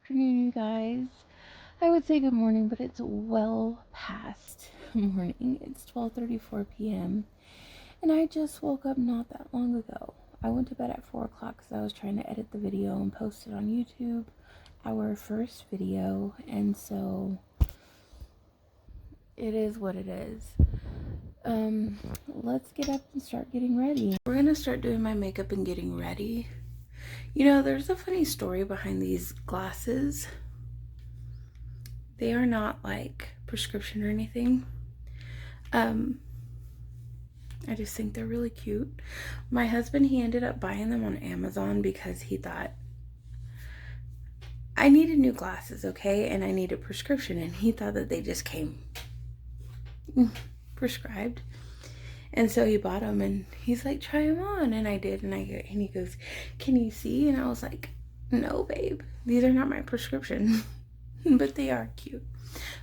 afternoon, you guys. I would say good morning, but it's well past morning. It's 12:34 p.m. and I just woke up not that long ago. I went to bed at 4 o'clock because I was trying to edit the video and post it on YouTube, our first video, and so it is what it is. Let's get up and start getting ready. We're gonna start doing my makeup and getting ready. You know, there's a funny story behind these glasses. They are not like prescription or anything. I just think they're really cute. My husband, he ended up buying them on Amazon because he thought I needed new glasses, okay? And I need a prescription. And he thought that they just came prescribed. And so he bought them and he's like, try them on. And I did. And he goes, can you see? And I was like, no, babe, these are not my prescription. But they are cute.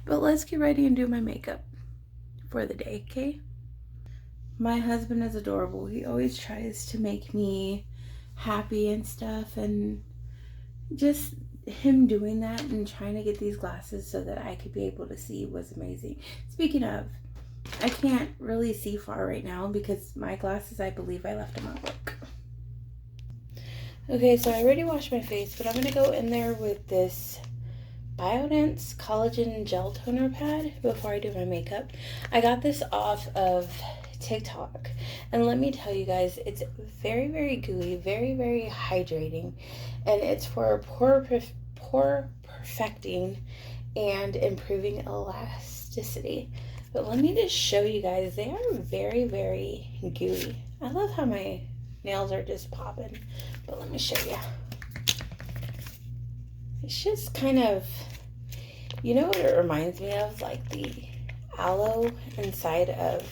But let's get ready and do my makeup for the day, okay? My husband is adorable. He always tries to make me happy and stuff, and just him doing that and trying to get these glasses so that I could be able to see was amazing. Speaking of, I can't really see far right now because my glasses, I believe I left them at work. Okay, so I already washed my face, but I'm going to go in there with this Biodance Collagen Gel Toner Pad before I do my makeup. I got this off of TikTok, and let me tell you guys, it's very, very gooey, very, very hydrating, and it's for pore perfecting and improving elasticity. But let me just show you guys, they are very, very gooey. I love how my nails are just popping, but let me show you. It's just kind of, you know what it reminds me of? Like the aloe inside of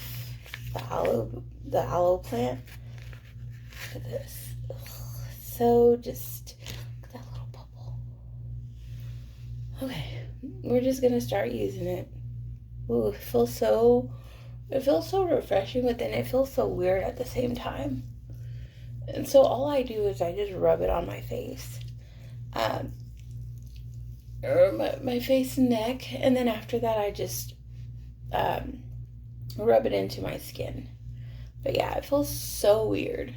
the aloe plant. Look at this. Ugh. So just, look at that little bubble. Okay, we're just gonna start using it. Ooh, it feels so refreshing, but then it feels so weird at the same time. And so all I do is I just rub it on my face. Or my face and neck, and then after that I just rub it into my skin. But yeah, it feels so weird.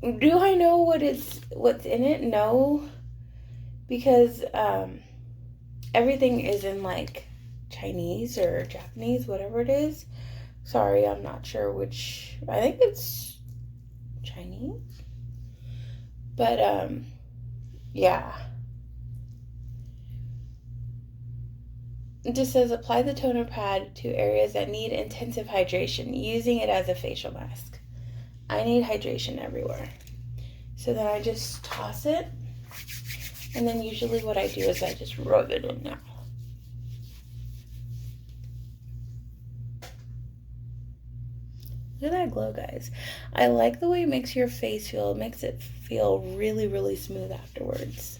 Do I know what's in it? No, because everything is in like Chinese or Japanese, whatever it is. Sorry, I'm not sure which. I think it's Chinese. But yeah. It just says apply the toner pad to areas that need intensive hydration, using it as a facial mask. I need hydration everywhere. So then I just toss it, and then usually what I do is I just rub it in now. Look at that glow, guys. I like the way it makes your face feel. It makes it feel really, really smooth afterwards.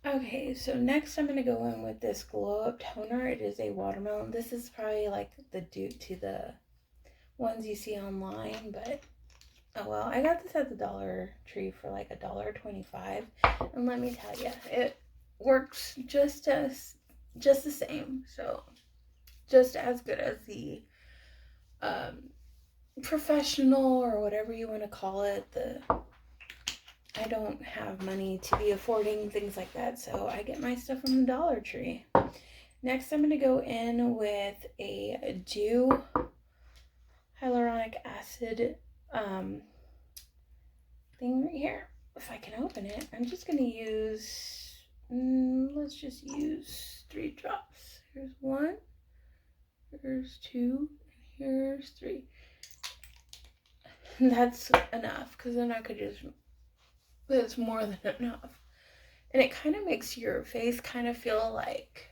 Okay, so next I'm going to go in with this Glow Up Toner. It is a watermelon. This is probably like the dupe to the ones you see online, but oh well. I got this at the Dollar Tree for like $1.25, and let me tell you, it works just the same. So just as good as the professional or whatever you want to call it. I don't have money to be affording things like that, so I get my stuff from the Dollar Tree. Next, I'm going to go in with a Dew hyaluronic acid thing right here. If I can open it, I'm just going to use, let's just use 3 drops. Here's 1, here's 2, and here's 3. And that's enough, because then I could just, it's more than enough. And it kind of makes your face kind of feel like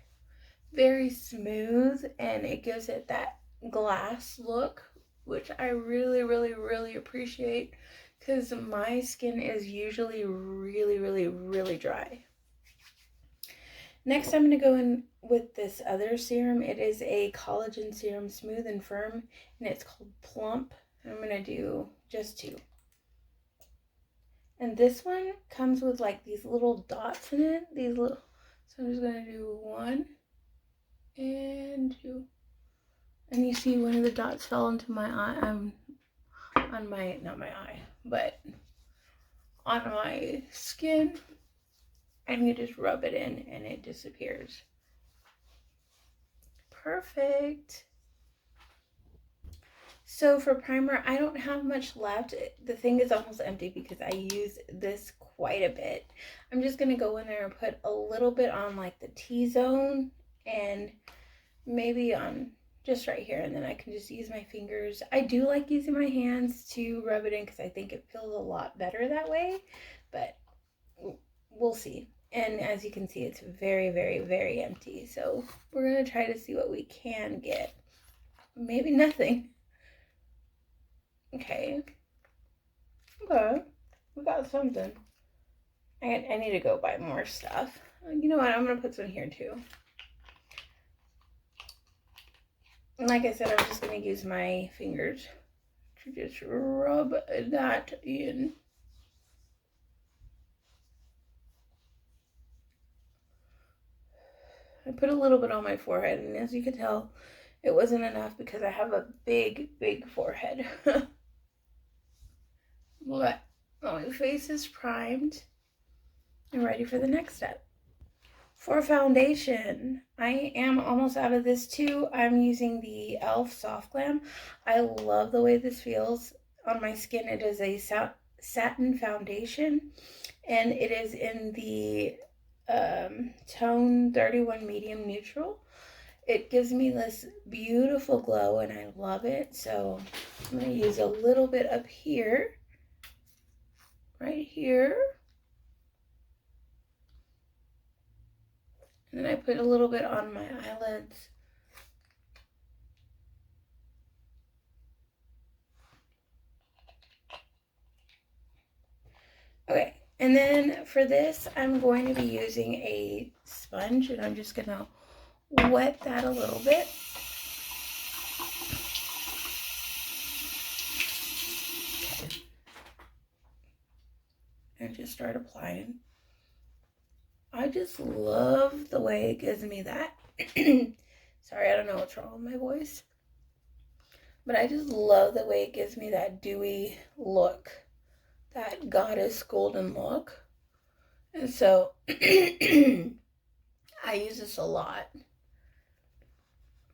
very smooth, and it gives it that glass look, which I really, really, really appreciate, because my skin is usually really, really, really dry. Next, I'm going to go in with this other serum. It is a collagen serum, smooth and firm, and it's called Plump. I'm going to do just 2. And this one comes with like these little dots in it. So I'm just gonna do 1 and 2. And you see one of the dots fell into my eye. I'm on my, not my eye, but on my skin. And you just rub it in and it disappears. Perfect. So for primer, I don't have much left. The thing is almost empty because I use this quite a bit. I'm just going to go in there and put a little bit on like the T-zone and maybe on just right here, and then I can just use my fingers. I do like using my hands to rub it in because I think it feels a lot better that way, but we'll see. And as you can see, it's very, very, very empty. So we're going to try to see what we can get. Maybe nothing. Okay. Okay. We got something. I need to go buy more stuff. You know what? I'm going to put some here too. And like I said, I'm just going to use my fingers to just rub that in. I put a little bit on my forehead, and as you can tell, it wasn't enough because I have a big, big forehead. But my face is primed and ready for the next step. For foundation, I am almost out of this too. I'm using the e.l.f. Soft Glam. I love the way this feels on my skin. It is a satin foundation, and it is in the tone 31 medium neutral. It gives me this beautiful glow and I love it. So I'm going to use a little bit up here, right here. And then I put a little bit on my eyelids. Okay, and then for this, I'm going to be using a sponge, and I'm just going to wet that a little bit. Okay. And just start applying. I just love the way it gives me that. Sorry, I don't know what's wrong with my voice. But I just love the way it gives me that dewy look. That goddess golden look. And so I use this a lot.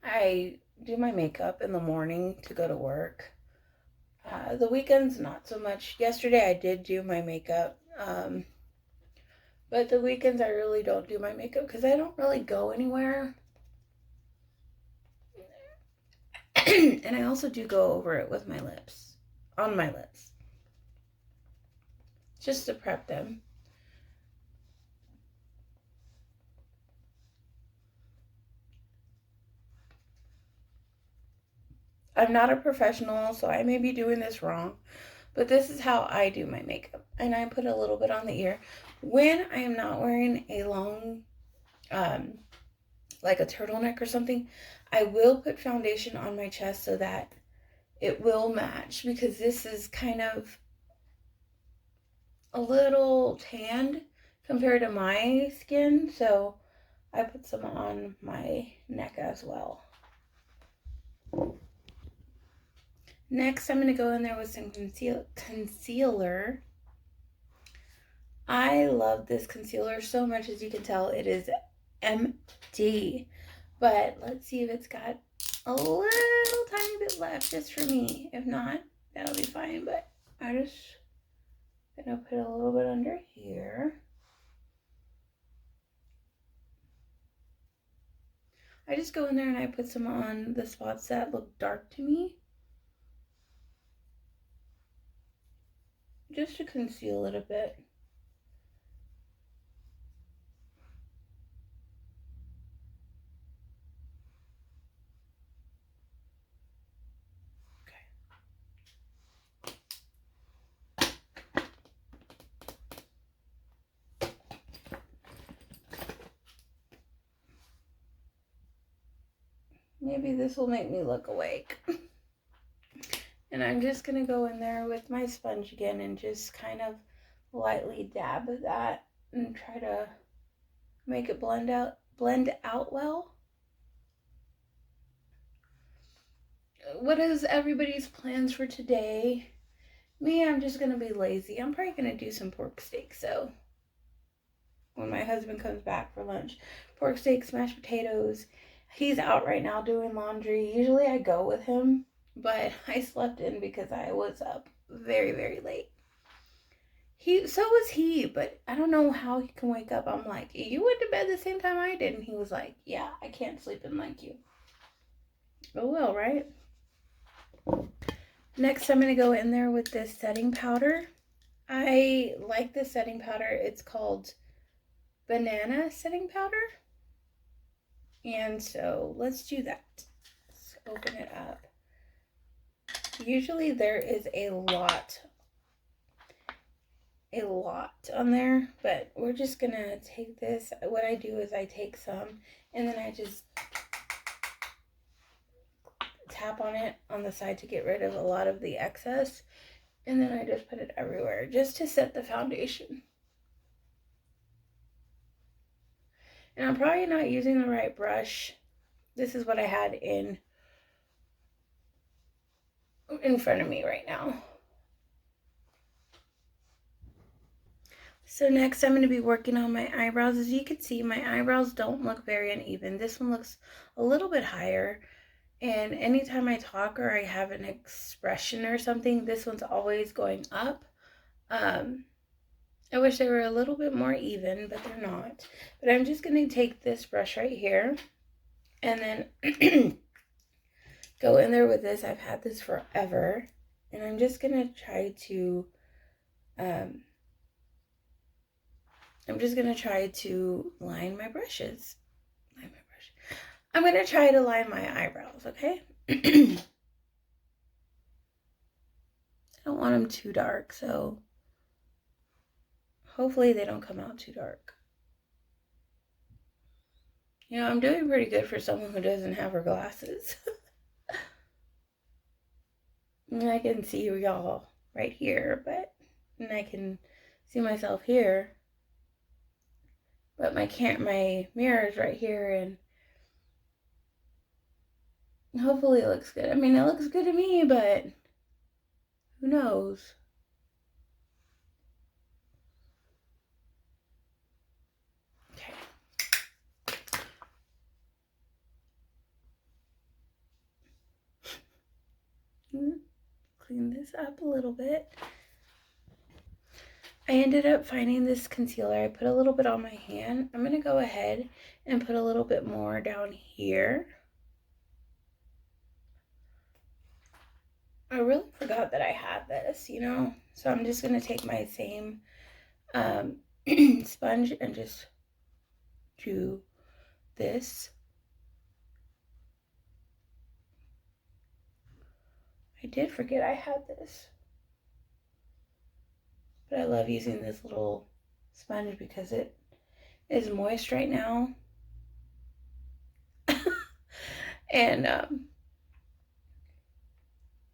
I do my makeup in the morning to go to work. The weekends, not so much. Yesterday I did do my makeup. But the weekends I really don't do my makeup because I don't really go anywhere. And I also do go over it with my lips, on my lips, just to prep them. I'm not a professional, so I may be doing this wrong, but this is how I do my makeup. And I put a little bit on the ear. When I am not wearing a long, like a turtleneck or something, I will put foundation on my chest so that it will match, because this is kind of a little tanned compared to my skin, so I put some on my neck as well. Next, I'm going to go in there with some concealer. I love this concealer so much. As you can tell, it is empty. But let's see if it's got a little tiny bit left just for me. If not, that'll be fine. But I just going to put a little bit under here. I just go in there and I put some on the spots that look dark to me, just to conceal it a bit. Maybe this will make me look awake. And I'm just going to go in there with my sponge again and just kind of lightly dab that and try to make it blend out well. What is everybody's plans for today? Me, I'm just gonna be lazy. I'm probably gonna do some pork steak. So when my husband comes back for lunch, pork steak, mashed potatoes. He's out right now doing laundry. Usually I go with him, but I slept in because I was up very, very late. So was he, but I don't know how he can wake up. I'm like, you went to bed the same time I did, and he was like, yeah, I can't sleep in like you. Oh well, right? Next, I'm gonna go in there with this setting powder. I like this setting powder. It's called banana setting powder. And so let's do that. Let's open it up. Usually there is a lot on there, but we're just gonna take this. What I do is I take some and then I just tap on it on the side to get rid of a lot of the excess, and then I just put it everywhere just to set the foundation. And I'm probably not using the right brush. This is what I had in front of me right now. So next I'm going to be working on my eyebrows. As you can see, my eyebrows don't look very uneven. This one looks a little bit higher. And anytime I talk or I have an expression or something, this one's always going up. I wish they were a little bit more even, but they're not. But I'm just going to take this brush right here and then go in there with this. I've had this forever. And I'm just going to try to line my brushes. I'm going to try to line my eyebrows, okay? I don't want them too dark, so hopefully they don't come out too dark. You know, I'm doing pretty good for someone who doesn't have her glasses. And I can see y'all right here, and I can see myself here. But my mirror is right here, and hopefully it looks good. I mean, it looks good to me, but who knows? Okay. Clean this up a little bit. I ended up finding this concealer. I put a little bit on my hand. I'm going to go ahead and put a little bit more down here. I really forgot that I had this, you know? So I'm just going to take my same sponge and just do this. I did forget I had this. But I love using this little sponge because it is moist right now. And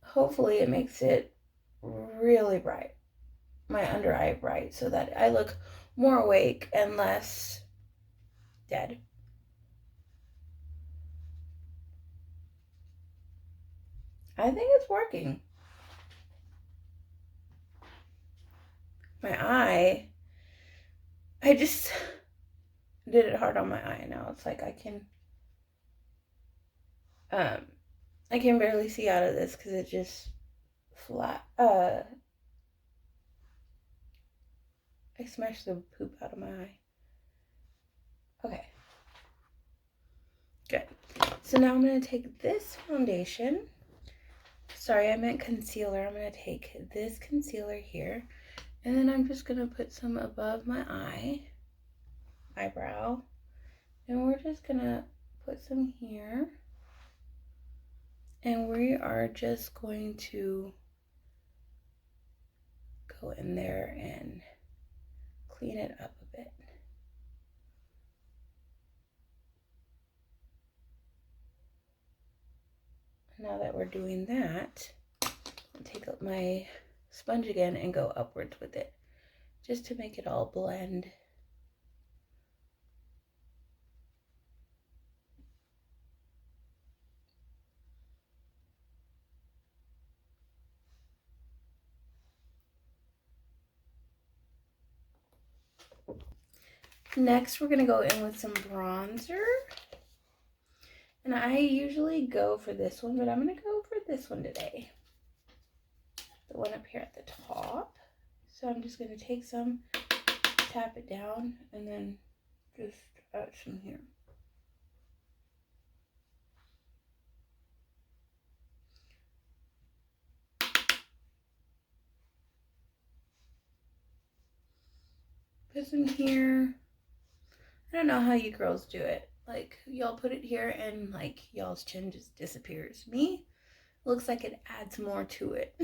hopefully it makes it really bright, my under eye bright, so that I look more awake and less dead. I think it's working. My eye, I just did it hard on my eye. Now it's like I can barely see out of this because it just flat. I smashed the poop out of my eye. Okay. Good. So now I'm going to take this foundation. Sorry, I meant concealer. I'm going to take this concealer here. And then I'm just going to put some above my eyebrow. And we're just going to put some here. And we are just going to go in there and clean it up a bit. Now that we're doing that, I'll take up my sponge again and go upwards with it just to make it all blend. Next, we're going to go in with some bronzer. And I usually go for this one, but I'm going to go for this one today. The one up here at the top. So I'm just going to take some, tap it down, and then just add some here. Put some here. I don't know how you girls do it. Like, y'all put it here and, like, y'all's chin just disappears. Me, looks like it adds more to it.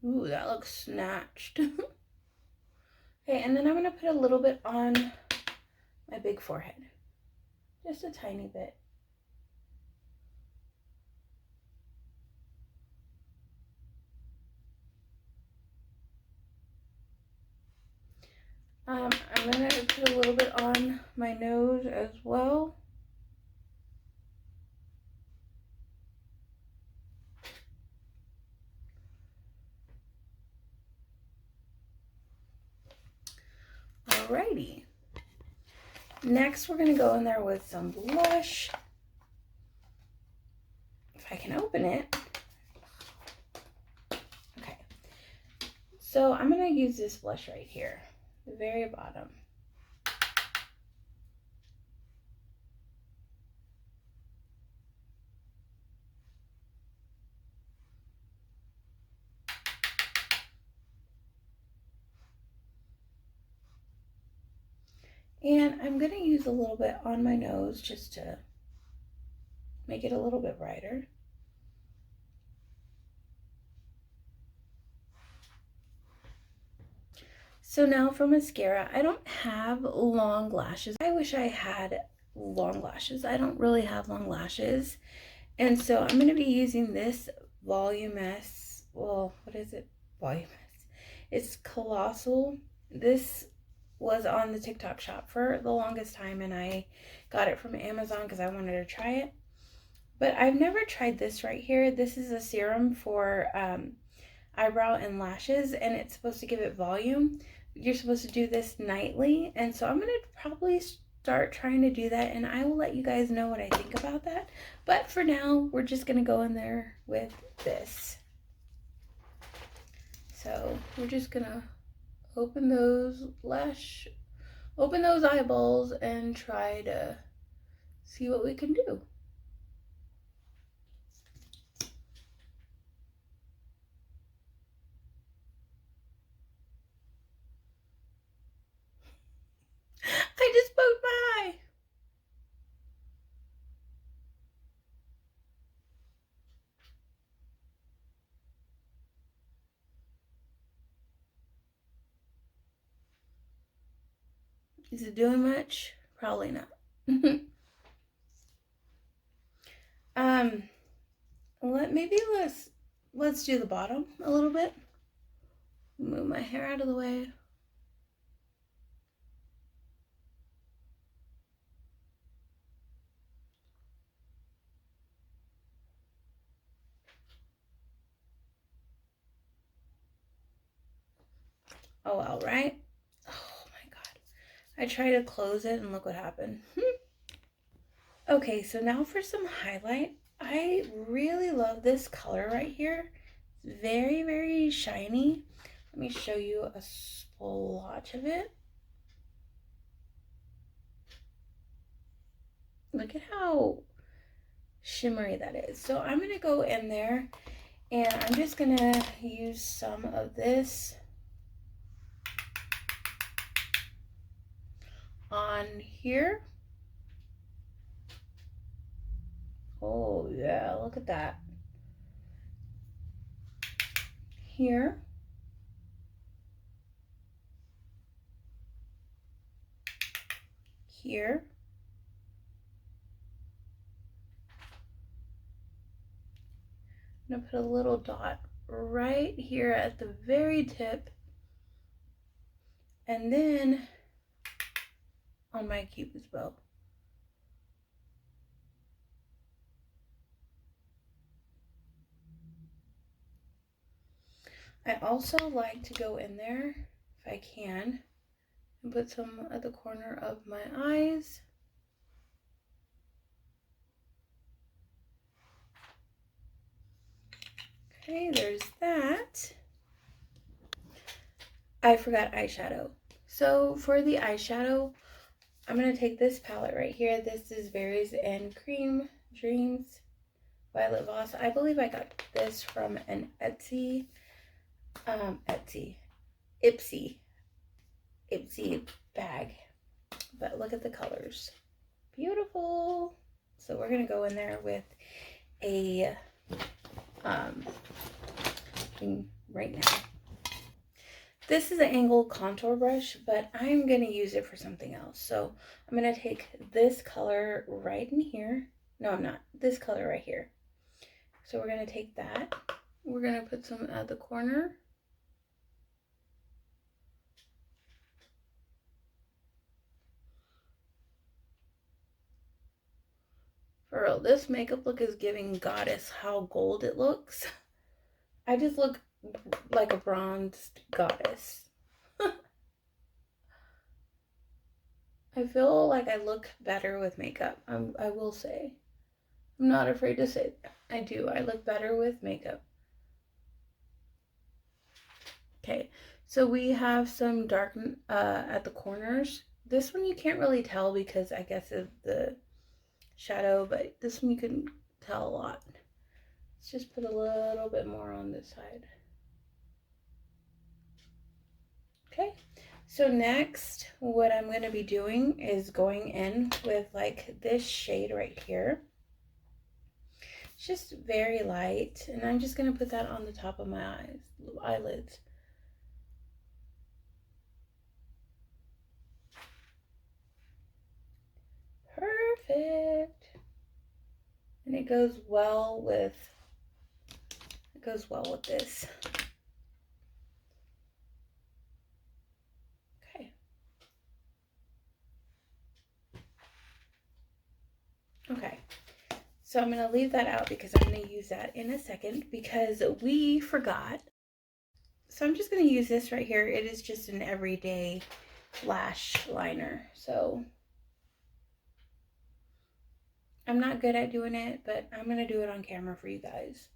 Ooh, that looks snatched. Okay, and then I'm going to put a little bit on my big forehead. Just a tiny bit. I'm going to put a little bit on my nose as well. Alrighty. Next, we're going to go in there with some blush. If I can open it. Okay. So I'm going to use this blush right here, the very bottom. And I'm going to use a little bit on my nose just to make it a little bit brighter. So now for mascara, I don't have long lashes. I wish I had long lashes. I don't really have long lashes. And so I'm going to be using this Voluminous, well, what is it? Voluminous. It's Colossal. This was on the TikTok shop for the longest time, and I got it from Amazon because I wanted to try it. But I've never tried this right here. This is a serum for eyebrow and lashes, and it's supposed to give it volume. You're supposed to do this nightly, and so I'm going to probably start trying to do that, and I will let you guys know what I think about that. But for now, we're just going to go in there with this. So we're just going to open those eyeballs and try to see what we can do. I just poked my eye. Is it doing much? Probably not. Let's do the bottom a little bit. Move my hair out of the way. Oh well, right? Oh my god. I tried to close it and look what happened. Okay, so now for some highlight. I really love this color right here. It's very, very shiny. Let me show you a splotch of it. Look at how shimmery that is. So I'm going to go in there and I'm just going to use some of this on here. Oh yeah, look at that. Here. Here. I'm going to put a little dot right here at the very tip. And then on my Cupid's bow. I also like to go in there, if I can, and put some at the corner of my eyes. Okay, there's that. I forgot eyeshadow. So for the eyeshadow, I'm going to take this palette right here. This is Berries and Cream Dreams Violet Voss. I believe I got this from an Ipsy bag. But look at the colors. Beautiful. So we're going to go in there with a thing right now. This is an angled contour brush, but I'm going to use it for something else. So I'm going to take this color right in here. No, I'm not. This color right here. So we're going to take that. We're going to put some at the corner. For real, this makeup look is giving goddess how gold it looks. I just look like a bronzed goddess. I feel like I look better with makeup. I will say. I'm not afraid to say that. I do. I look better with makeup. Okay, so we have some dark at the corners. This one you can't really tell because I guess of the shadow, but this one you can tell a lot. Let's just put a little bit more on this side. Okay, so next what I'm going to be doing is going in with like this shade right here. It's just very light, and I'm just going to put that on the top of my eyelids. Perfect. And it goes well with this. Okay. Okay. So I'm going to leave that out because I'm going to use that in a second because we forgot. So I'm just going to use this right here. It is just an everyday lash liner. So I'm not good at doing it, but I'm going to do it on camera for you guys.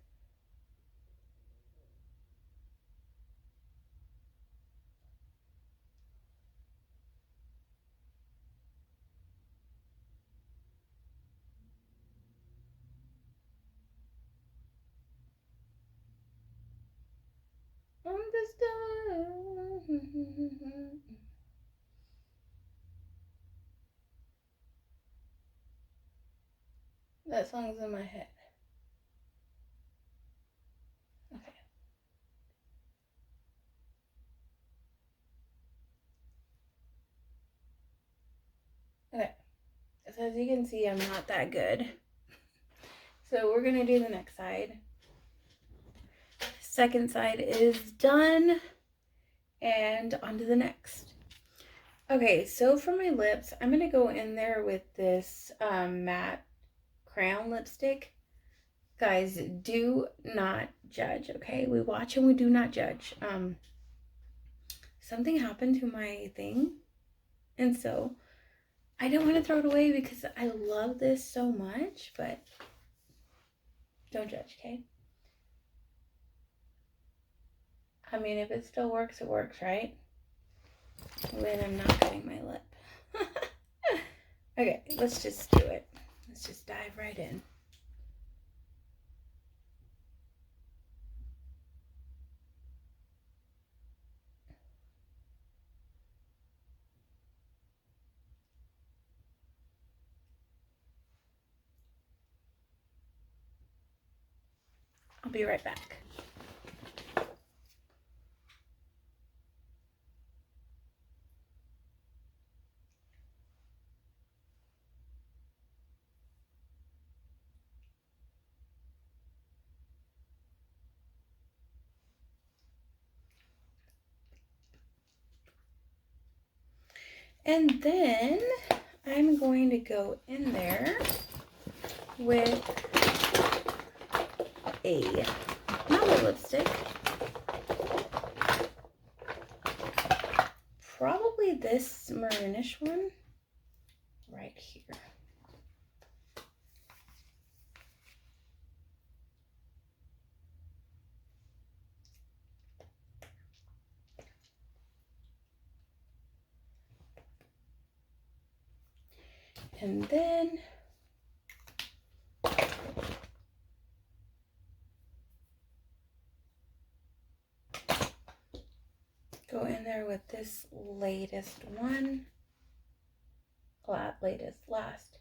I'm just done. That song's in my head. Okay. Okay. So as you can see, I'm not that good. So we're going to do the next side. Second side is done. And on to the next. Okay, so for my lips, I'm going to go in there with this matte crayon lipstick. Guys, do not judge, okay? We watch and we do not judge. Something happened to my thing, and so I don't want to throw it away because I love this so much, but don't judge, okay? I mean, if it still works, it works, right? Then I'm not cutting my lip. Okay, let's just do it. Let's just dive right in. I'll be right back. And then I'm going to go in there with another lipstick. Probably this maroonish one right here. And then go in there with this latest one. Last.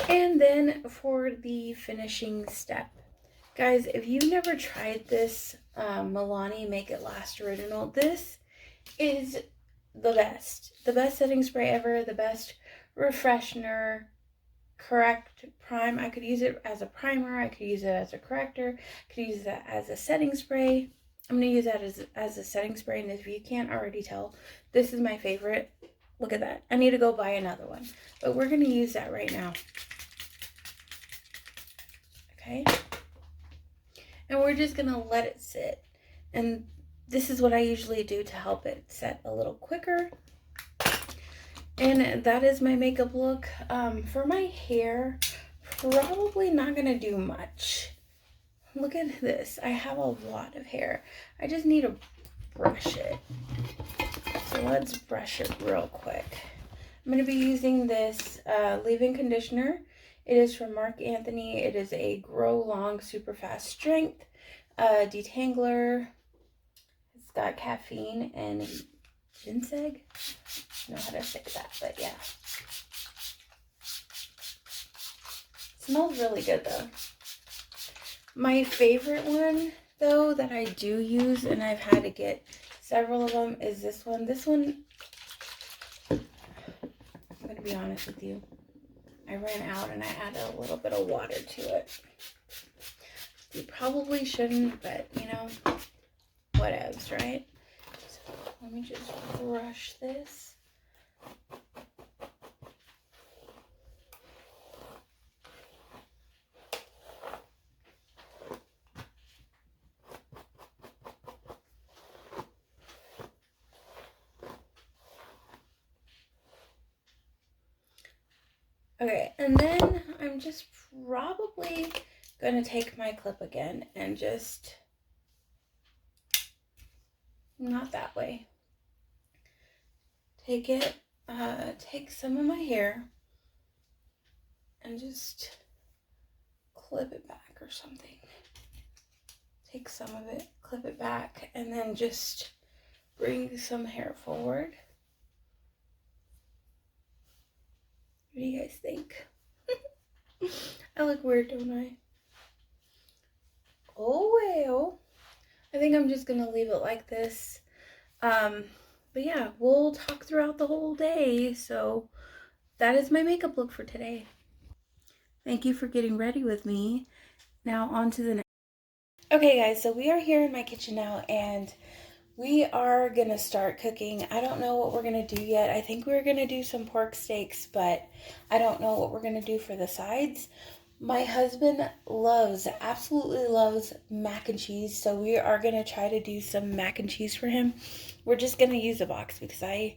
And then for the finishing step. Guys, if you've never tried this Milani Make It Last Original, this is the best. The best setting spray ever, the best refreshener, correct prime. I could use it as a primer, I could use it as a corrector, I could use it as a setting spray. I'm going to use that as a setting spray, and if you can't already tell, this is my favorite. Look at that. I need to go buy another one, but we're going to use that right now. Okay? And we're just going to let it sit. And this is what I usually do to help it set a little quicker. And that is my makeup look. For my hair, probably not going to do much. Look at this. I have a lot of hair. I just need to brush it. So let's brush it real quick. I'm going to be using this leave-in conditioner. It is from Marc Anthony. It is a Grow Long Super Fast Strength detangler. It's got caffeine and ginseng. I don't know how to say that, but yeah. Smells really good though. My favorite one though that I do use, and I've had to get several of them, is this one. This one, I'm going to be honest with you, I ran out and I added a little bit of water to it. You probably shouldn't, but you know, whatevs, right? So let me just brush this. Okay, and then I'm just probably going to take my clip again and just, not that way, take it, take some of my hair and just clip it back or something. Take some of it, clip it back, and then just bring some hair forward. What do you guys think? I look weird, don't I? Oh well. I think I'm just gonna leave it like this. But yeah, we'll talk throughout the whole day. So that is my makeup look for today. Thank you for getting ready with me. Now on to the next. Okay guys, so we are here in my kitchen now, and we are gonna start cooking. I don't know what we're gonna do yet. I think we're gonna do some pork steaks, but I don't know what we're gonna do for the sides. My husband absolutely loves mac and cheese, so we are gonna try to do some mac and cheese for him. We're just gonna use a box because I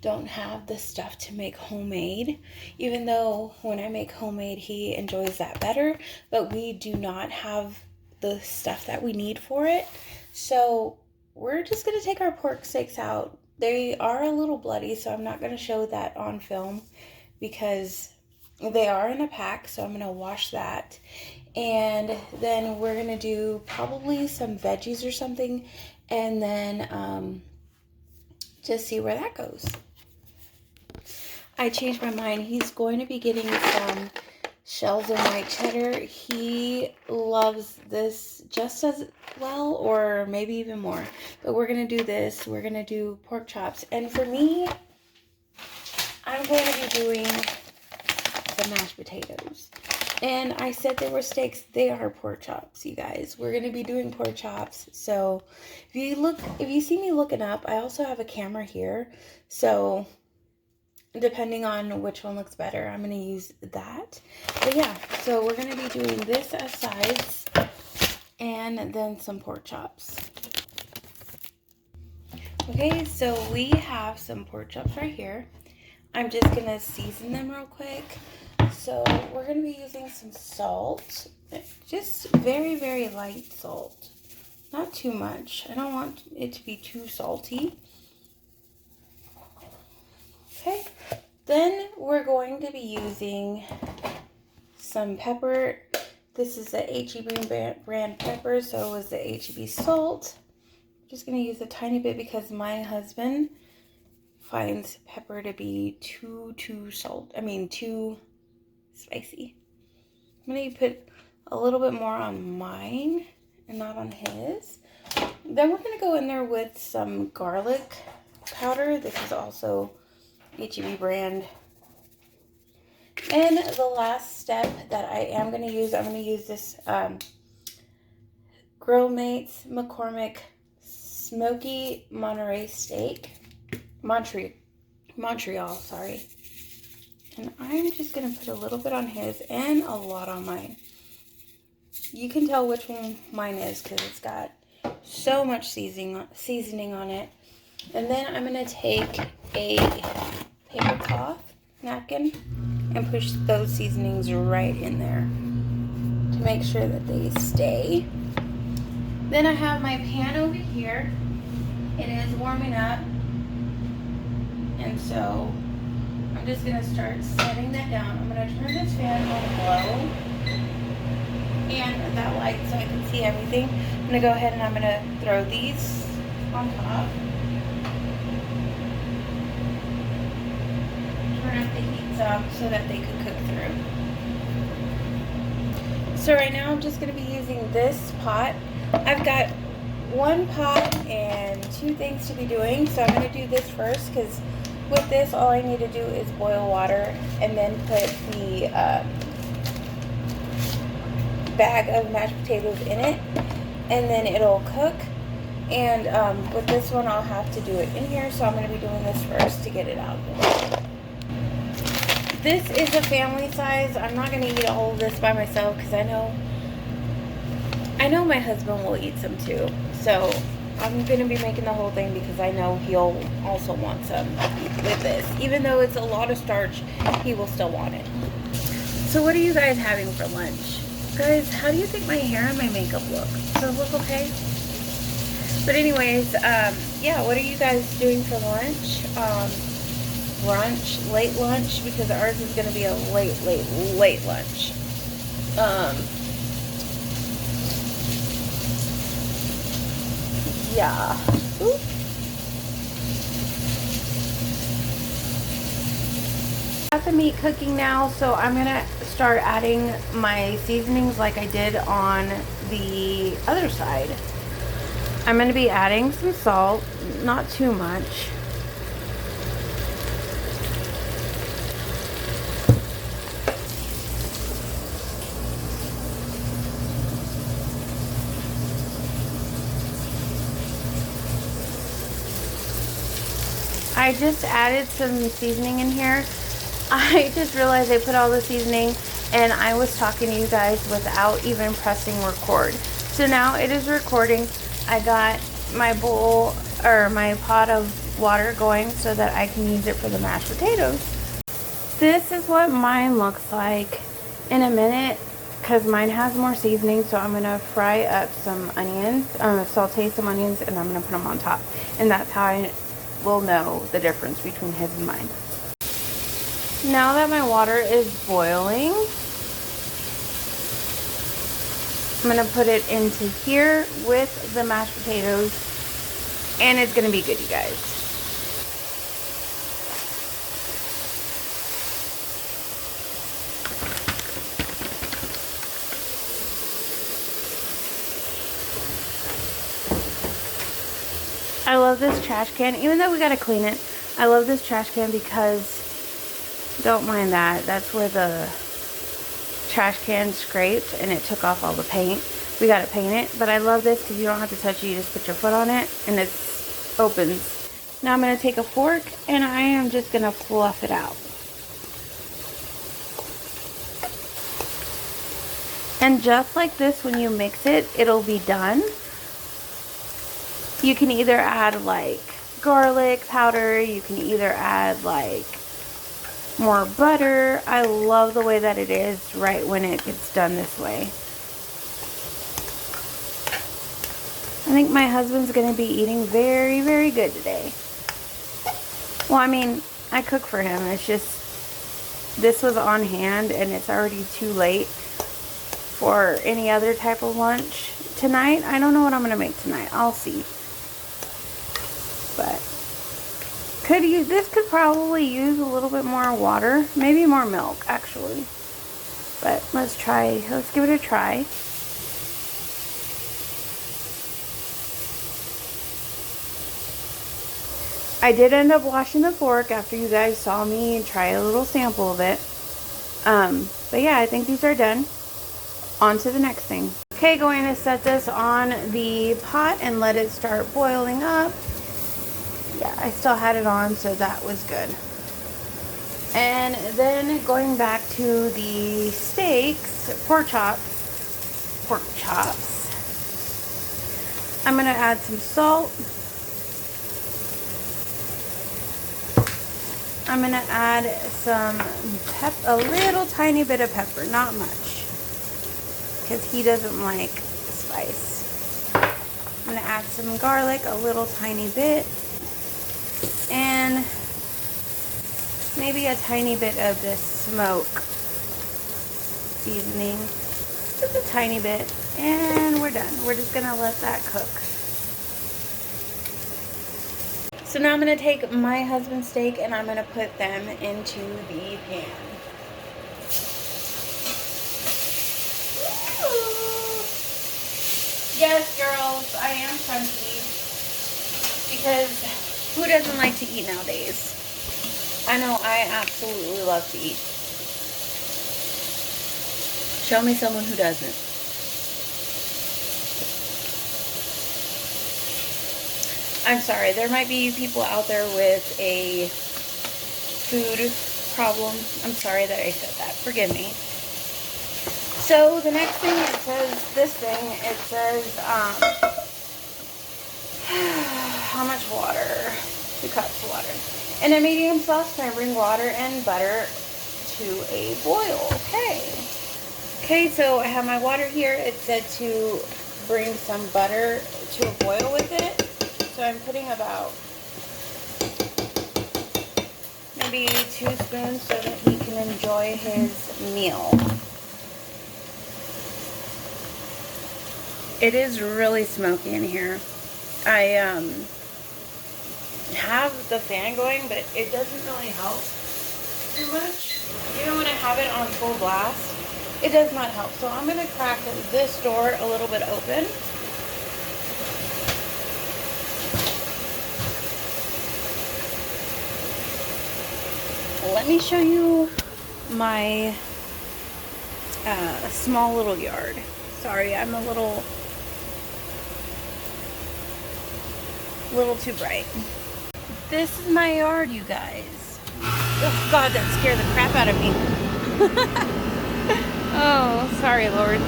don't have the stuff to make homemade, even though when I make homemade, he enjoys that better, but we do not have the stuff that we need for it. So we're just going to take our pork steaks out. They are a little bloody, so I'm not going to show that on film because they are in a pack, so I'm going to wash that. And then we're going to do probably some veggies or something, and then just see where that goes. I changed my mind. He's going to be getting some shells and white cheddar. He loves this just as well, or maybe even more. But we're going to do this. We're going to do pork chops. And for me, I'm going to be doing some mashed potatoes. And I said they were steaks. They are pork chops, you guys. We're going to be doing pork chops. So if you see me looking up, I also have a camera here. So depending on which one looks better, I'm going to use that. But yeah, so we're going to be doing this as sides and then some pork chops. Okay, so we have some pork chops right here. I'm just going to season them real quick. So we're going to be using some salt, just very, very light salt, not too much. I don't want it to be too salty. Okay, then we're going to be using some pepper. This is the H-E-B brand pepper, so it was the H-E-B salt. I'm just going to use a tiny bit because my husband finds pepper to be too spicy. I'm going to put a little bit more on mine and not on his. Then we're going to go in there with some garlic powder. This is also H-E-B brand. And the last step that I am going to use, I'm going to use this Grill Mates McCormick Smoky Monterey Steak. Montreal, sorry. And I'm just going to put a little bit on his and a lot on mine. You can tell which one mine is because it's got so much seasoning on it. And then I'm going to take a paper cloth napkin and push those seasonings right in there to make sure that they stay. Then I have my pan over here. It is warming up. And so I'm just going to start setting that down. I'm going to turn this fan on low and that light so I can see everything. I'm going to go ahead and I'm going to throw these on top. Turn up the heat some so that they could cook through. So right now I'm just going to be using this pot. I've got one pot and two things to be doing. So I'm going to do this first because with this, all I need to do is boil water and then put the bag of mashed potatoes in it, and then it'll cook. And with this one, I'll have to do it in here, so I'm going to be doing this first to get it out. This is a family size. I'm not going to eat all of this by myself because I know my husband will eat some too. So I'm going to be making the whole thing because I know he'll also want some with this. Even though it's a lot of starch, he will still want it. So what are you guys having for lunch? Guys, how do you think my hair and my makeup look? Does it look okay? But anyways, yeah, what are you guys doing for lunch? Brunch, late lunch, because ours is going to be a late lunch. Yeah. Oop. Got the meat cooking now, so I'm gonna start adding my seasonings like I did on the other side. I'm gonna be adding some salt, not too much. I just added some seasoning in here. I just realized I put all the seasoning and I was talking to you guys without even pressing record. So now it is recording. I got my bowl or my pot of water going so that I can use it for the mashed potatoes. This is what mine looks like in a minute because mine has more seasoning. So I'm going to fry up some onions, saute some onions, and I'm going to put them on top. And that's how I will know the difference between his and mine. Now that my water is boiling, I'm going to put it into here with the mashed potatoes, and it's going to be good, you guys. I love this trash can, even though we got to clean it. I love this trash can because, don't mind that, that's where the trash can scraped and it took off all the paint. We got to paint it, but I love this because you don't have to touch it. You just put your foot on it and it opens. Now I'm going to take a fork and I am just going to fluff it out. And just like this, when you mix it, it'll be done. You can either add like garlic powder, you can either add like more butter. I love the way that it is right when it gets done this way. I think my husband's going to be eating very, very good today. Well, I mean, I cook for him. It's just, this was on hand and it's already too late for any other type of lunch tonight. I don't know what I'm going to make tonight. I'll see. But this could probably use a little bit more water, maybe more milk actually. But let's give it a try. I did end up washing the fork after you guys saw me try a little sample of it. But yeah, I think these are done. On to the next thing. Okay, going to set this on the pot and let it start boiling up. Yeah, I still had it on, so that was good. And then going back to the steaks, pork chops. I'm going to add some salt. I'm going to add a little tiny bit of pepper, not much, because he doesn't like spice. I'm going to add some garlic, a little tiny bit. And maybe a tiny bit of this smoke seasoning. Just a tiny bit. And we're done. We're just going to let that cook. So now I'm going to take my husband's steak and I'm going to put them into the pan. Yes, girls, I am chunky. Because who doesn't like to eat nowadays? I know I absolutely love to eat. Show me someone who doesn't. I'm sorry, there might be people out there with a food problem. I'm sorry that I said that. Forgive me. So the next thing, it says, this thing, it says, how much water? 2 cups of water. In a medium saucepan, bring water and butter to a boil. Okay, so I have my water here. It said to bring some butter to a boil with it. So I'm putting about maybe 2 spoons so that he can enjoy his meal. It is really smoky in here. I have the fan going, but it doesn't really help too much. Even when I have it on full blast, it does not help. So I'm going to crack this door a little bit open. Let me show you my small little yard. Sorry, I'm a little too bright. This is my yard, you guys. Oh God, that scared the crap out of me. Oh, sorry, Lord.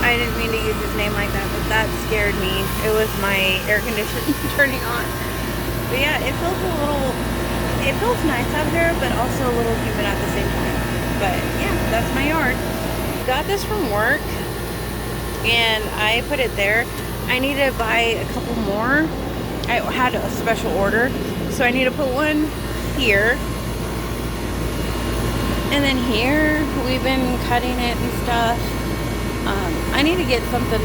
I didn't mean to use his name like that, but that scared me. It was my air conditioning turning on. But yeah, it feels nice out here, but also a little humid at the same time. But yeah, that's my yard. Got this from work, and I put it there. I need to buy a couple more. I had a special order, so I need to put one here. And then here, we've been cutting it and stuff. I need to get something,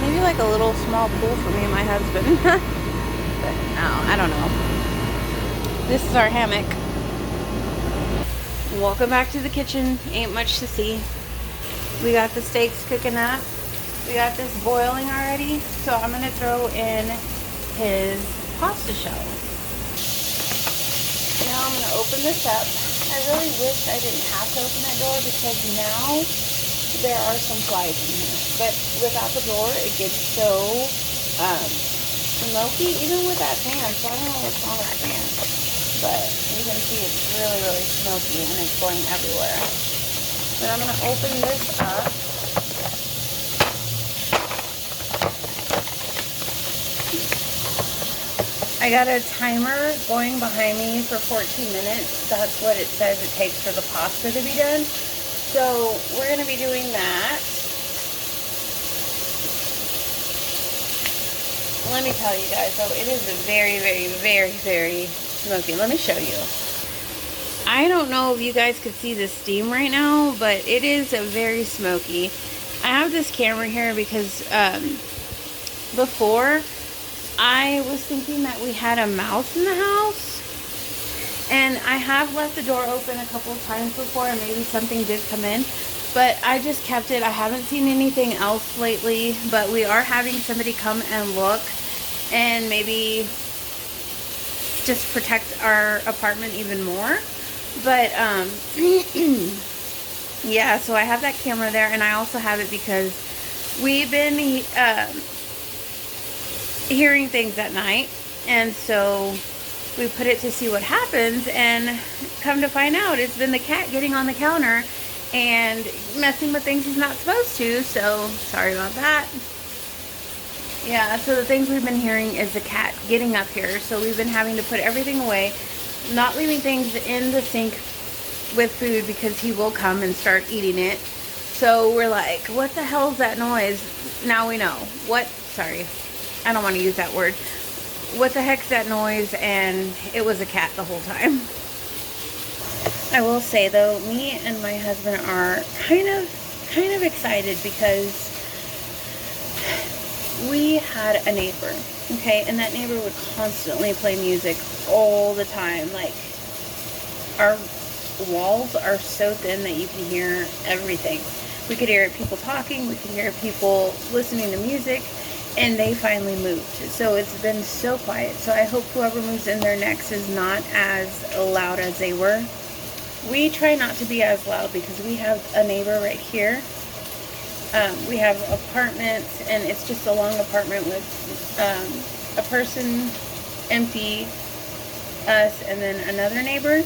maybe like a little small pool for me and my husband. But no, I don't know. This is our hammock. Welcome back to the kitchen. Ain't much to see. We got the steaks cooking up. We got this boiling already. So I'm going to throw in his pasta shell. Now I'm going to open this up I really wish I didn't have to open that door because now there are some flies in here. But without the door, it gets so smoky, even with that fan. So I don't know what's wrong with the fan. But you can see it's really, really smoky and it's going everywhere. But I'm going to open this up. I got a timer going behind me for 14 minutes. That's what it says it takes for the pasta to be done. So we're going to be doing that. Let me tell you guys, though, it is a very, very, very, very smoky. Let me show you. I don't know if you guys could see the steam right now, but it is a very smoky. I have this camera here because before I was thinking that we had a mouse in the house, and I have left the door open a couple of times before and maybe something did come in, but I just kept it. I haven't seen anything else lately, but we are having somebody come and look and maybe just protect our apartment even more. But yeah, so I have that camera there, and I also have it because we've been hearing things at night, and so we put it to see what happens, and come to find out it's been the cat getting on the counter and messing with things he's not supposed to. So sorry about that. Yeah, so the things we've been hearing is the cat getting up here, so we've been having to put everything away, not leaving things in the sink with food because he will come and start eating it. So we're like, what the hell is that noise? Now we know. Sorry, I don't want to use that word. What the heck's that noise? And it was a cat the whole time. I will say though, me and my husband are kind of excited because we had a neighbor, okay, and that neighbor would constantly play music all the time. Like, our walls are so thin that you can hear everything. We could hear people talking, we could hear people listening to music, and they finally moved. So it's been so quiet. So I hope whoever moves in there next is not as loud as they were. We try not to be as loud because we have a neighbor right here. We have apartments, and it's just a long apartment with a person, empty, us, and then another neighbor.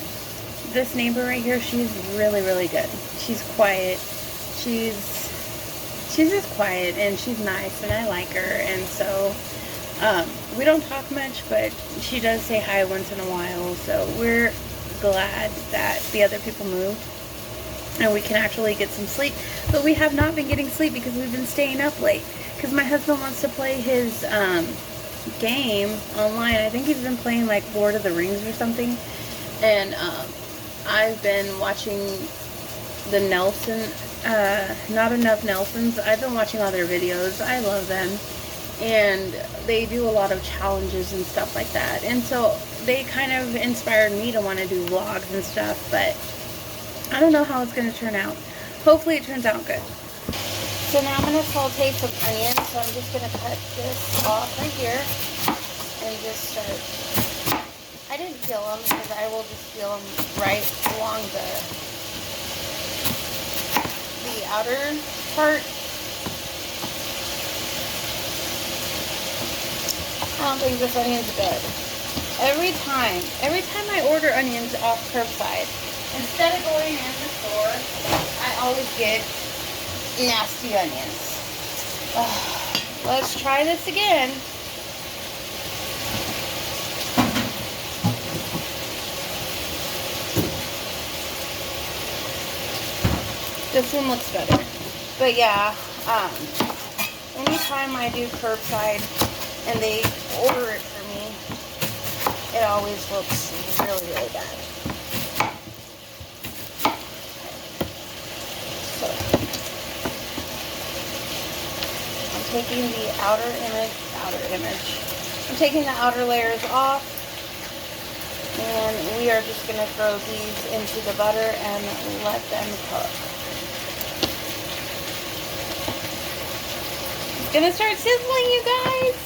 This neighbor right here, she's really, really good. She's quiet. She's just quiet, and she's nice, and I like her. And so we don't talk much, but she does say hi once in a while. So we're glad that the other people moved and we can actually get some sleep. But we have not been getting sleep because we've been staying up late because my husband wants to play his game online. I think he's been playing like Lord of the Rings or something, and I've been watching the Not Enough Nelsons. I've been watching all their videos. I love them, and they do a lot of challenges and stuff like that, and so they kind of inspired me to want to do vlogs and stuff. But I don't know how it's going to turn out. Hopefully it turns out good. So now I'm going to saute some onions. So I'm just going to cut this off right here and just start. I didn't peel them because I will just peel them right along the outer part. I don't think this onion's good. Every time I order onions off curbside, instead of going in the store, I always get nasty onions. Let's try this again. This one looks better. But yeah, anytime I do curbside and they order it for me, it always looks really, really bad. So, I'm taking the outer image. I'm taking the outer layers off, and we are just going to throw these into the butter and let them cook. It's going to start sizzling, you guys.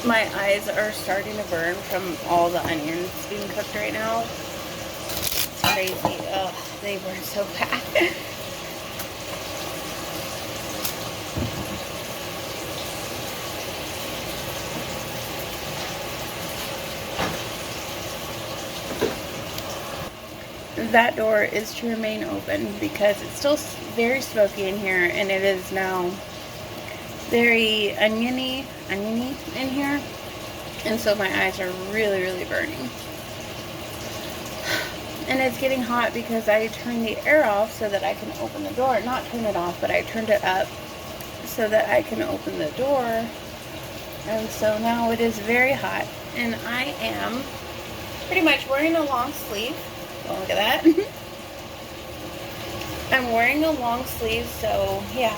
My eyes are starting to burn from all the onions being cooked right now. It's crazy. Ugh, they burn so bad. That door is to remain open because it's still very smoky in here, and it is now very oniony in here, and so my eyes are really, really burning. And it's getting hot because I turned the air off so that I can open the door. Not turn it off, but I turned it up so that I can open the door. And so now it is very hot, and I am pretty much wearing a long sleeve. Oh, look at that. I'm wearing a long sleeve, so yeah,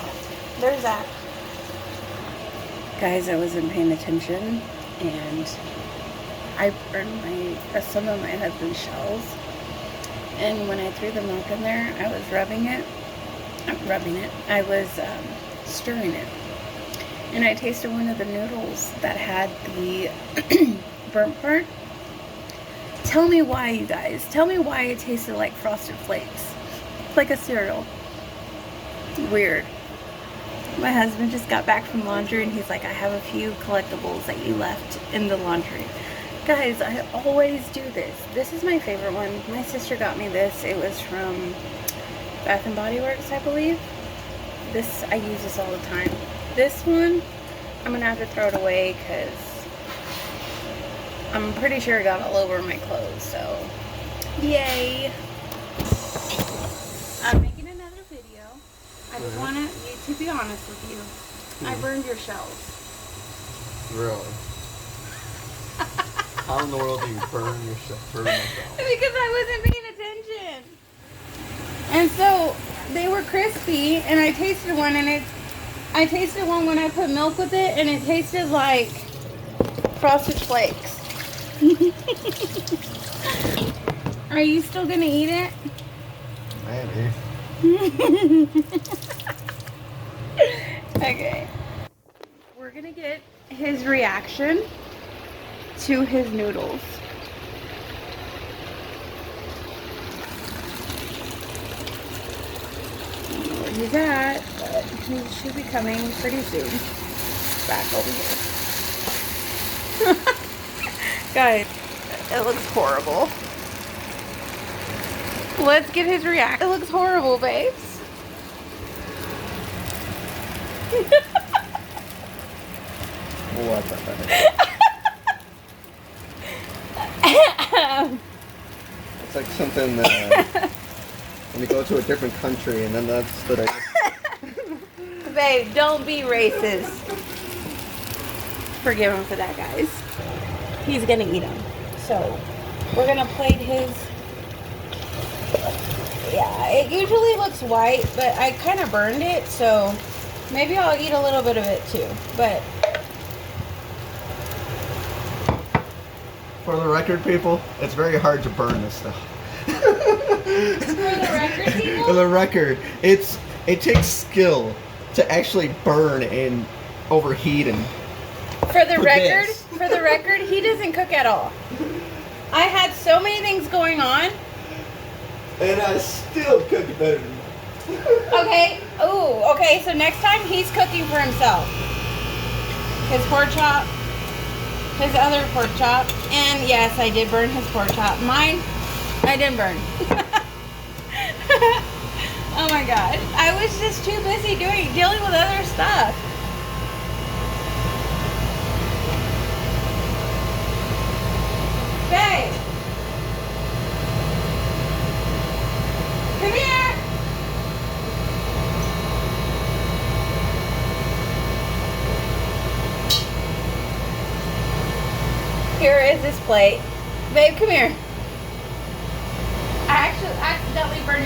there's that. Guys, I wasn't paying attention, and I burned some of my husband's shells. And when I threw the milk in there, I was I was stirring it. And I tasted one of the noodles that had the burnt part. Tell me why, you guys. Tell me why it tasted like Frosted Flakes. Like a cereal. Weird. My husband just got back from laundry and he's like, I have a few collectibles that you left in the laundry. Guys, I always do this. This is my favorite one. My sister got me this. It was from Bath and Body Works, I believe. I use this all the time. This one, I'm going to have to throw it away because I'm pretty sure it got all over my clothes, so yay. I'm making another video. I just want you to be honest with you. I burned your shells. Really? How in the world do you burn my shells? Because I wasn't paying attention. And so they were crispy, and I tasted one, and I tasted one when I put milk with it, and it tasted like Frosted Flakes. Are you still gonna eat it? Maybe. Okay. We're gonna get his reaction to his noodles. I don't know where he's at, but he should be coming pretty soon. Back over here. Guys, it looks horrible. Let's get his reaction. It looks horrible, babes. What the heck? It's like something that when you go to a different country and then that's the Babe, don't be racist. Forgive him for that, guys. He's gonna eat them. So, we're gonna plate his... Yeah, it usually looks white, but I kind of burned it, so maybe I'll eat a little bit of it too. But... For the record, people, it's very hard to burn this stuff. For the record, people? For the record, it takes skill to actually burn and overheat and... For the record, he doesn't cook at all. I had so many things going on. And I still cook it better than you. Okay. Ooh, okay, so next time he's cooking for himself. His pork chop. His other pork chop. And yes, I did burn his pork chop. Mine, I didn't burn. Oh my god. I was just too busy dealing with other stuff. Babe. Come here. Here is this plate. Babe, come here. I actually accidentally burned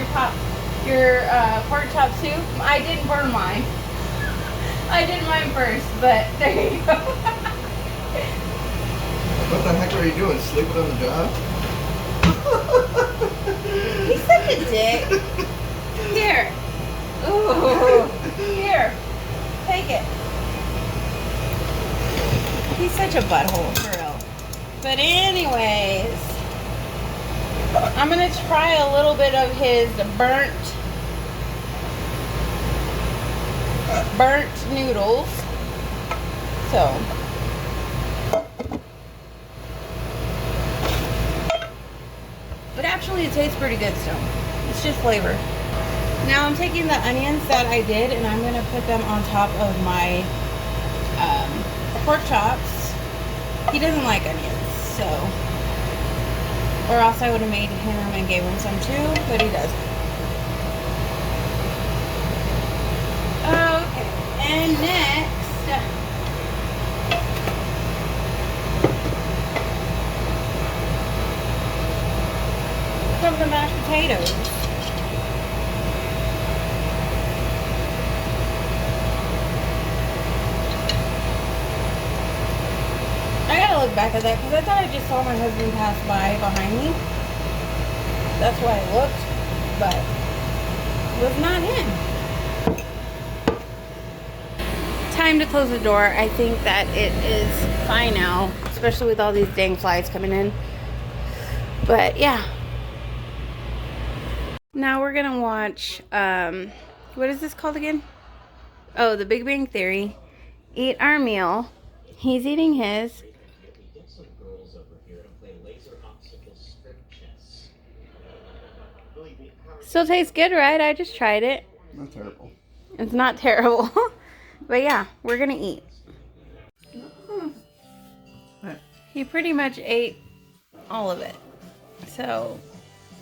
your pork chop soup. I didn't burn mine. I did mine first, but there you go. What the heck are you doing? Sleeping on the job? He's such a dick. Here. Ooh. Here. Take it. He's such a butthole, for real. But anyways, I'm going to try a little bit of his burnt noodles. So, but actually it tastes pretty good still. It's just flavor. Now I'm taking the onions that I did and I'm going to put them on top of my pork chops. He doesn't like onions, so, or else I would have made him and gave him some too, but he doesn't. Okay, and next, some of the mashed potatoes. I gotta look back at that because I thought I just saw my husband pass by behind me. That's why it looked, but it was not him. Time to close the door. I think that it is fine now, especially with all these dang flies coming in. But yeah. Now we're gonna watch, what is this called again? Oh, The Big Bang Theory. Eat our meal. He's eating his. Still tastes good, right? I just tried it. Not terrible. It's not terrible. But yeah, we're gonna eat. He pretty much ate all of it. So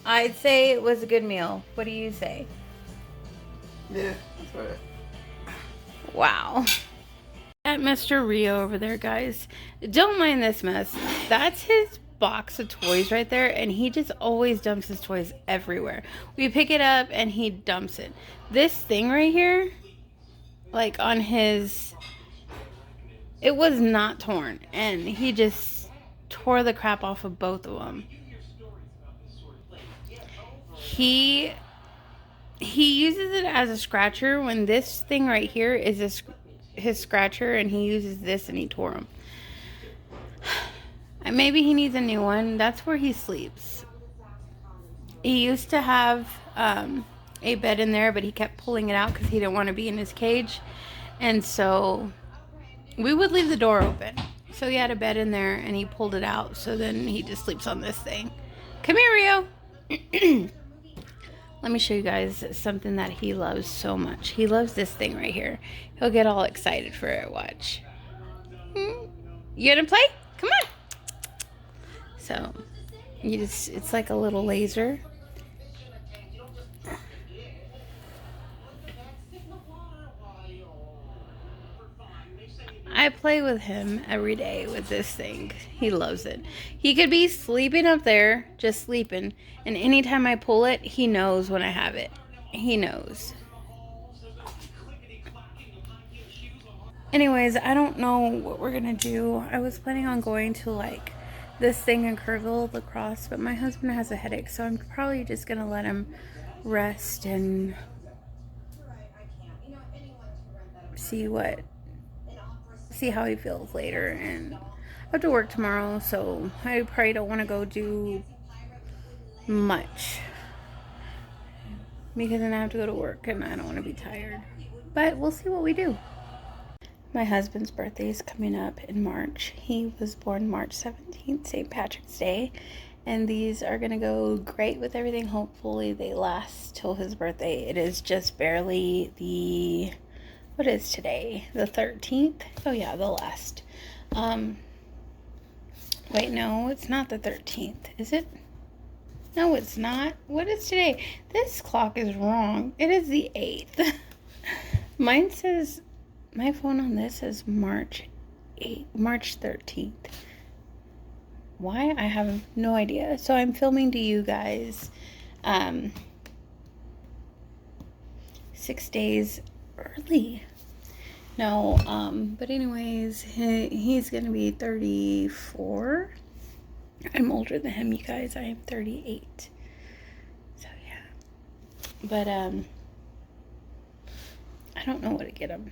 I'd say it was a good meal. What do you say? Yeah, that's right. Wow. At Mr. Rio over there, guys. Don't mind this mess. That's his box of toys right there, and he just always dumps his toys everywhere. We pick it up and he dumps it. This thing right here, like on his, it was not torn, and he just tore the crap off of both of them. He uses it as a scratcher when this thing right here is his scratcher, and he uses this and he tore them. Maybe he needs a new one. That's where he sleeps. He used to have a bed in there, but he kept pulling it out because he didn't want to be in his cage. And so we would leave the door open. So he had a bed in there and he pulled it out. So then he just sleeps on this thing. Come here, Rio. Let me show you guys something that he loves so much. He loves this thing right here. He'll get all excited for it. Watch. You gonna play? Come on. So, it's like a little laser. I play with him every day with this thing. He loves it. He could be sleeping up there, just sleeping, and anytime I pull it, he knows when I have it. He knows. Anyways, I don't know what we're gonna do. I was planning on going to like this thing in Kerrville, lacrosse, but my husband has a headache, so I'm probably just gonna let him rest and see how he feels later. And I have to work tomorrow, so I probably don't want to go do much because then I have to go to work and I don't want to be tired. But we'll see what we do. My husband's birthday is coming up in March. He was born March 17th, St. Patrick's Day. And these are going to go great with everything. Hopefully they last till his birthday. It is just barely what is today? The 13th? Oh yeah, the last. Wait, no, it's not the 13th. Is it? No, it's not. What is today? This clock is wrong. It is the 8th. Mine says... My phone on this is March 13th. Why? I have no idea. So I'm filming to you guys 6 days early. No, but anyways, he's gonna be 34. I'm older than him, you guys. I am 38. So yeah. But I don't know what to get him.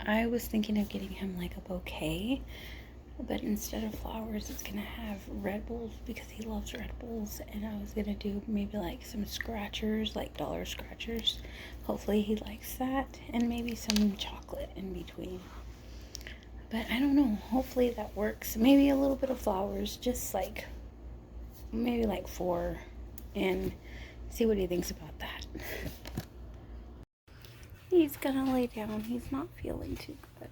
I was thinking of getting him like a bouquet But instead of flowers, it's gonna have Red Bulls because he loves Red Bulls. And I was gonna do maybe like some scratchers, like dollar scratchers. Hopefully he likes that. And maybe some chocolate in between. But I don't know. Hopefully that works. Maybe a little bit of flowers, just like maybe like 4, and see what he thinks about that. He's gonna lay down. He's not feeling too good.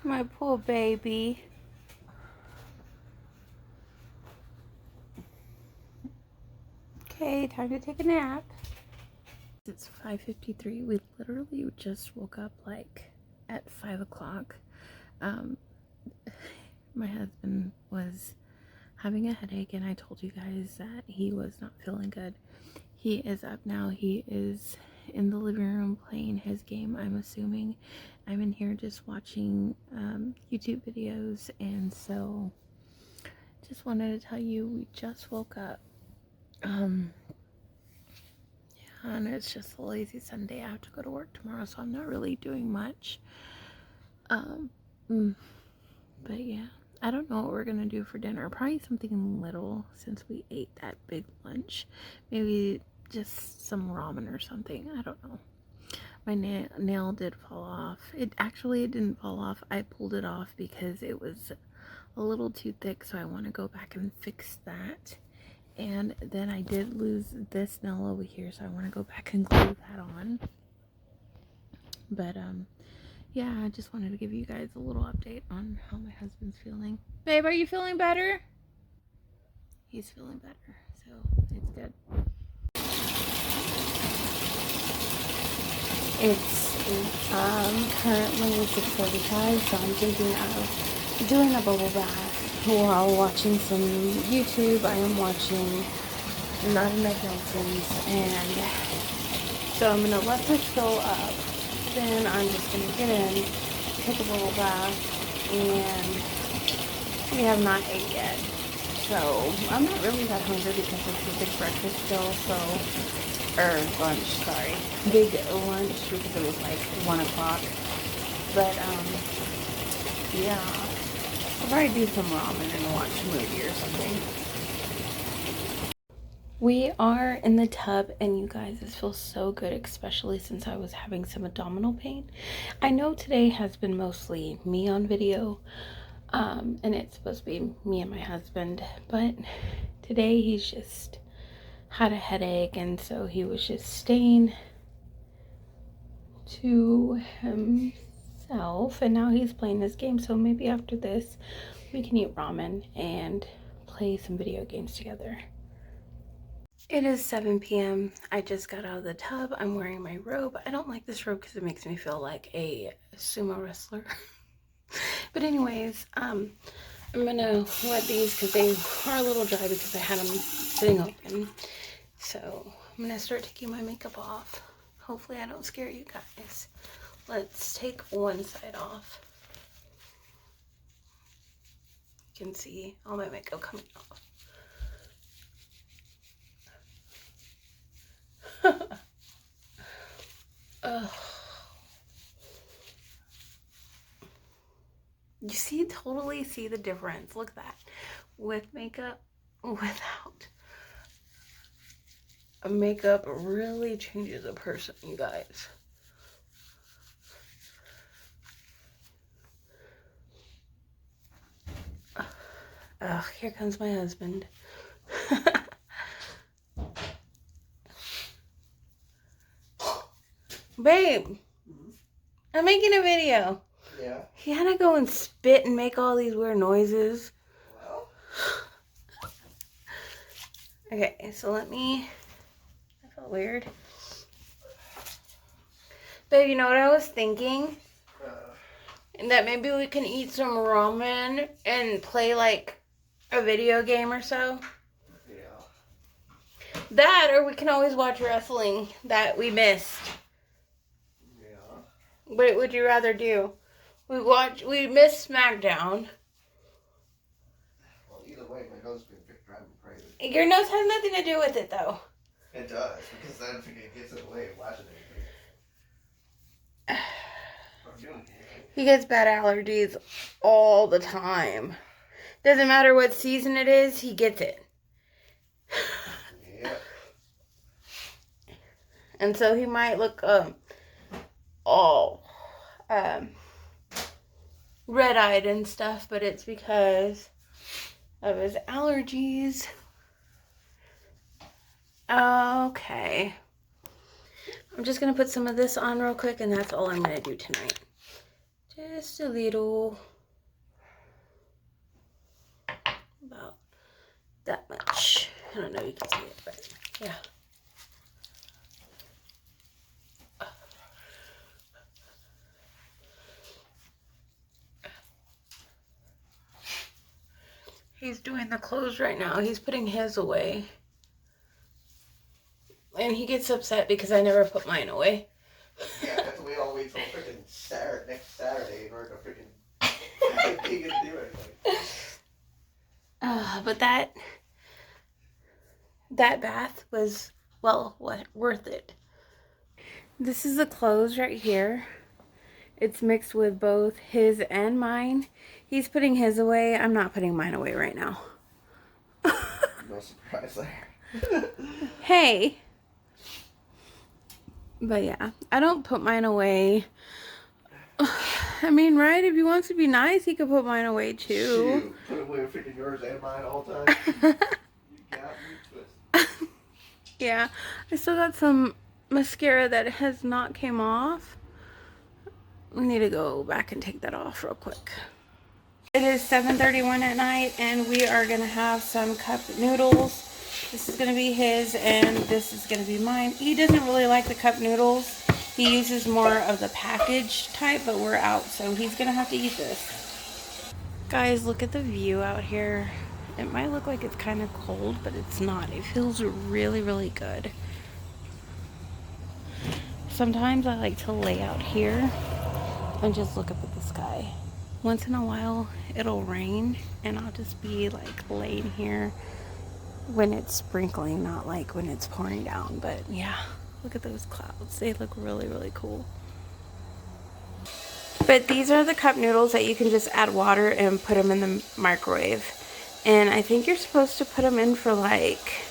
My poor baby. Okay, time to take a nap. It's 5:53. We literally just woke up like at 5 o'clock. My husband was having a headache, and I told you guys that he was not feeling good. He is up now. He is in the living room playing his game, I'm assuming. I'm in here just watching YouTube videos, and so just wanted to tell you we just woke up. Yeah, and it's just a lazy Sunday. I have to go to work tomorrow, so I'm not really doing much. But yeah, I don't know what we're gonna do for dinner. Probably something little since we ate that big lunch. Maybe just some ramen or something. I don't know. My nail did fall off. It didn't fall off. I pulled it off because it was a little too thick, so I want to go back and fix that. And then I did lose this nail over here, so I want to go back and glue that on. But yeah, I just wanted to give you guys a little update on how my husband's feeling. Babe, are you feeling better? He's feeling better, so it's good. It's currently 6:45, so I'm thinking of doing a bubble bath while watching some YouTube. I am watching Not Enough Nelsons, and so I'm gonna let this go up. Then I'm just gonna get in, take a bubble bath, and we have not ate yet. So I'm not really that hungry because it's a big breakfast still, or lunch, sorry. Big lunch because it was like 1 o'clock. But yeah. I'll probably do some ramen and watch a movie or something. We are in the tub, and you guys, this feels so good, especially since I was having some abdominal pain. I know today has been mostly me on video, and it's supposed to be me and my husband, but today he's just had a headache, and so he was just staying to himself, and now he's playing this game. So maybe after this we can eat ramen and play some video games together. It is 7 p.m. I just got out of the tub. I'm wearing my robe. I don't like this robe because it makes me feel like a sumo wrestler. But anyways, I'm gonna wet these because they are a little dry because I had them sitting open. So I'm gonna start taking my makeup off. Hopefully I don't scare you guys. Let's take one side off. You can see all my makeup coming off. You totally see the difference. Look at that. With makeup, without. Makeup really changes a person, you guys. Ugh, here comes my husband. Babe, I'm making a video. Yeah. He had to go and spit and make all these weird noises. Well. Okay, so that felt weird. Babe, you know what I was thinking? That maybe we can eat some ramen and play like a video game or so. Yeah. That, or we can always watch wrestling that we missed. Yeah. What would you rather do? We missed SmackDown. Well, either way, my nose been driving me crazy. Your nose has nothing to do with it, though. It does, because then it gets in the way of watching anything. Or doing anything. He gets bad allergies all the time. Doesn't matter what season it is, he gets it. Yeah. And so he might look all red-eyed and stuff, but it's because of his allergies. Okay. I'm just going to put some of this on real quick, and that's all I'm going to do tonight. Just a little. About that much. I don't know if you can see it, but yeah. He's doing the clothes right now. He's putting his away. And he gets upset because I never put mine away. Yeah, that's we all wait till freaking next Saturday in order to freaking do anything. But that bath was, well, worth it. This is the clothes right here. It's mixed with both his and mine. He's putting his away. I'm not putting mine away right now. No surprise there. Hey. But yeah, I don't put mine away. I mean, right? If he wants to be nice, he could put mine away too. Shoot, put away freaking yours and mine all the time. You got me twisted. Yeah, I still got some mascara that has not came off. We need to go back and take that off real quick. It is 7:31 at night, and we are gonna have some cup noodles. This is gonna be his, and this is gonna be mine. He doesn't really like the cup noodles. He uses more of the packaged type, but we're out, so he's gonna have to eat this. Guys, look at the view out here. It might look like it's kind of cold, but it's not. It feels really, really good. Sometimes I like to lay out here and just look up at the sky. Once in a while, it'll rain, and I'll just be like laying here when it's sprinkling, not like when it's pouring down. But yeah, look at those clouds. They look really, really cool. But these are the cup noodles that you can just add water and put them in the microwave. And I think you're supposed to put them in for like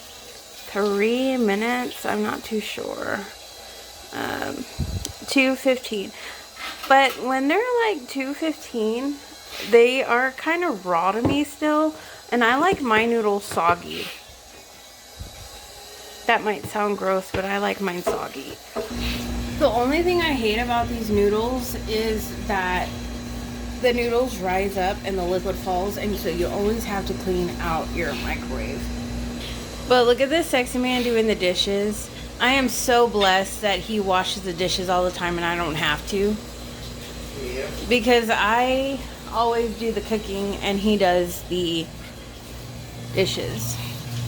3 minutes. I'm not too sure. 2:15. But when they're like 2:15, they are kind of raw to me still. And I like my noodles soggy. That might sound gross, but I like mine soggy. The only thing I hate about these noodles is that the noodles rise up and the liquid falls, and so you always have to clean out your microwave. But look at this sexy man doing the dishes. I am so blessed that he washes the dishes all the time and I don't have to. Yeah. Because I always do the cooking and he does the dishes.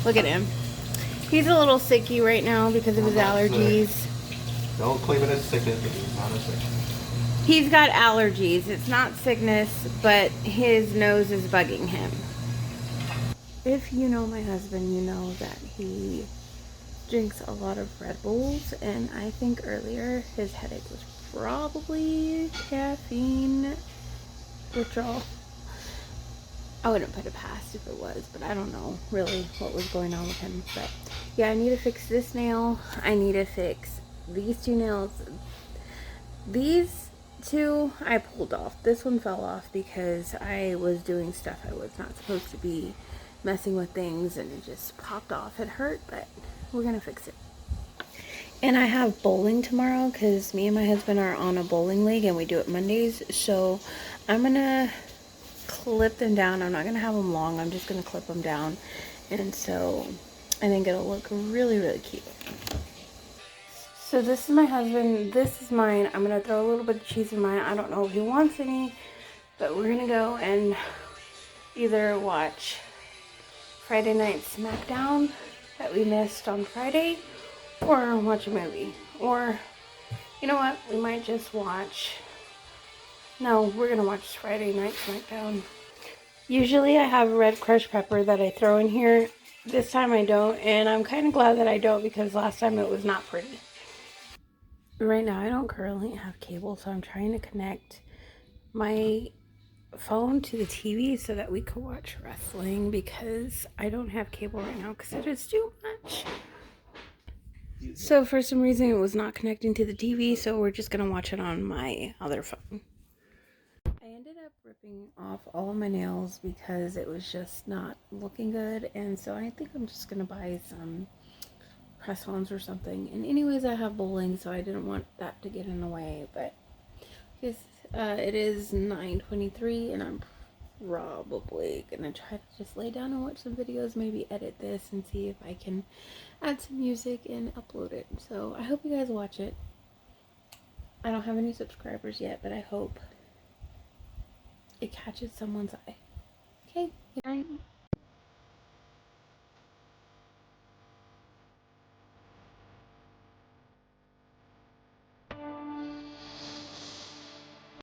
Look at him. He's a little sicky right now because of his allergies. Don't claim it as sickness. It's not a sickness. He's got allergies. It's not sickness, but his nose is bugging him. If you know my husband, you know that he drinks a lot of Red Bulls, and I think earlier his headache was probably caffeine withdrawal. I wouldn't put it past if it was, but I don't know really what was going on with him. But yeah, I need to fix this nail. I need to fix these 2 nails. These 2 I pulled off. This one fell off because I was doing stuff I was not supposed to be, messing with things, and it just popped off. It hurt, but we're gonna fix it. And I have bowling tomorrow because me and my husband are on a bowling league and we do it Mondays. So I'm gonna clip them down. I'm not gonna have them long. I'm just gonna clip them down, and so I think it'll look really, really cute. So this is my husband. This is mine. I'm gonna throw a little bit of cheese in mine. I don't know if he wants any, but we're gonna go and either watch Friday Night SmackDown that we missed on Friday, or watch a movie. Or, you know what? We might just watch... No, we're gonna watch Friday Night SmackDown. Usually I have red crushed pepper that I throw in here. This time I don't, and I'm kind of glad that I don't because last time it was not pretty. Right now I don't currently have cable, so I'm trying to connect my phone to the TV so that we could watch wrestling because I don't have cable right now because it is too much. So for some reason it was not connecting to the TV, so we're just going to watch it on my other phone. I ended up ripping off all of my nails because it was just not looking good, and so I think I'm just going to buy some press-ons or something. And anyways, I have bowling, so I didn't want that to get in the way, but yes, it is 9:23 and I'm probably gonna try to just lay down and watch some videos, maybe edit this and see if I can add some music and upload it. So I hope you guys watch it. I don't have any subscribers yet, but I hope it catches someone's eye. Okay,